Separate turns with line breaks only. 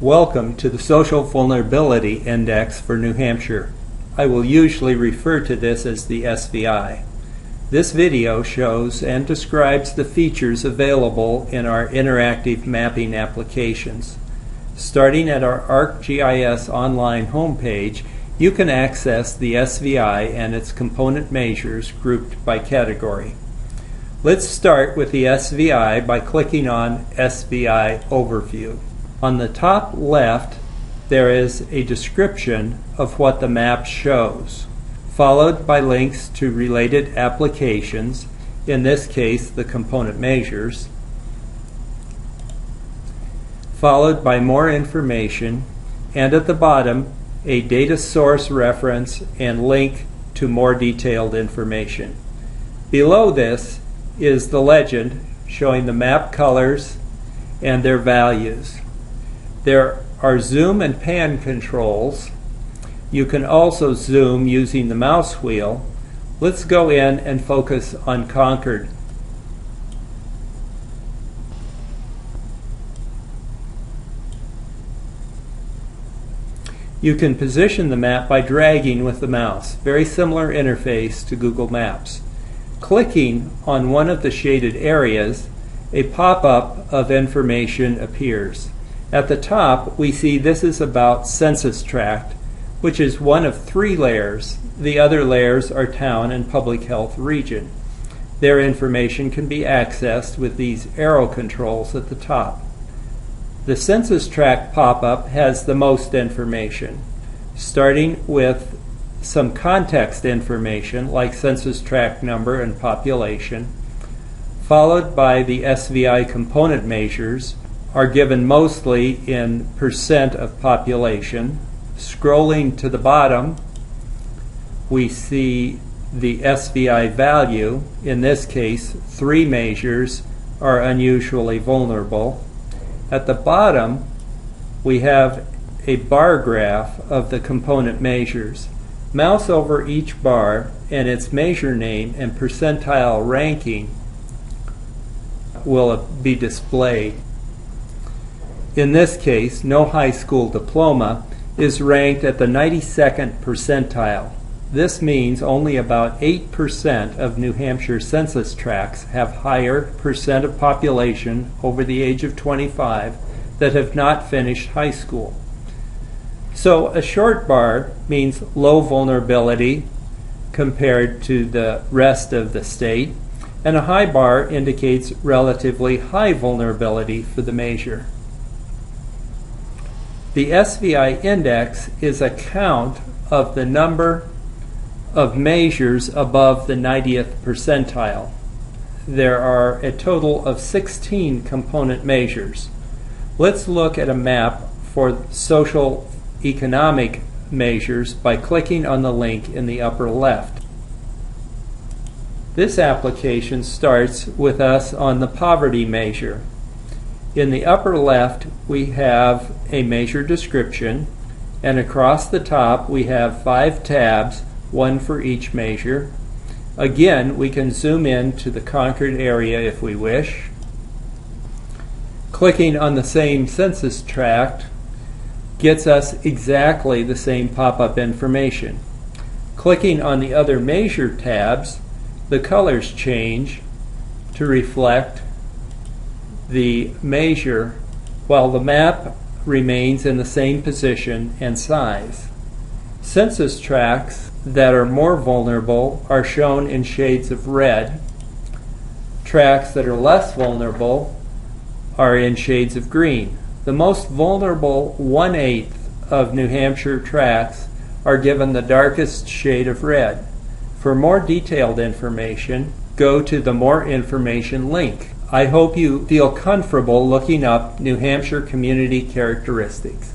Welcome to the Social Vulnerability Index for New Hampshire. I will usually refer to this as the SVI. This video shows and describes the features available in our interactive mapping applications. Starting at our ArcGIS online homepage, you can access the SVI and its component measures grouped by category. Let's start with the SVI by clicking on SVI Overview. On the top left, there is a description of what the map shows, followed by links to related applications, in this case the component measures, followed by more information, and at the bottom a data source reference and link to more detailed information. Below this is the legend showing the map colors and their values. There are zoom and pan controls. You can also zoom using the mouse wheel. Let's go in and focus on Concord. You can position the map by dragging with the mouse. Very similar interface to Google Maps. Clicking on one of the shaded areas, a pop-up of information appears. At the top, we see this is about census tract, which is one of 3 layers. The other layers are town and public health region. Their information can be accessed with these arrow controls at the top. The census tract pop-up has the most information, starting with some context information like census tract number and population, followed by the SVI component measures, are given mostly in percent of population. Scrolling to the bottom, we see the SVI value. In this case, 3 measures are unusually vulnerable. At the bottom, we have a bar graph of the component measures. Mouse over each bar and its measure name and percentile ranking will be displayed. In this case, no high school diploma is ranked at the 92nd percentile. This means only about 8% of New Hampshire census tracts have higher percent of population over the age of 25 that have not finished high school. So a short bar means low vulnerability compared to the rest of the state, and a high bar indicates relatively high vulnerability for the measure. The SVI index is a count of the number of measures above the 90th percentile. There are a total of 16 component measures. Let's look at a map for social economic measures by clicking on the link in the upper left. This application starts with us on the poverty measure. In the upper left, we have a measure description, and across the top we have 5 tabs, one for each measure. Again, we can zoom in to the Concord area if we wish. Clicking on the same census tract gets us exactly the same pop-up information. Clicking on the other measure tabs, the colors change to reflect the measure, while the map remains in the same position and size. Census tracts that are more vulnerable are shown in shades of red. Tracts that are less vulnerable are in shades of green. The most vulnerable 1/8 of New Hampshire tracts are given the darkest shade of red. For more detailed information, go to the More Information link. I hope you feel comfortable looking up New Hampshire community characteristics.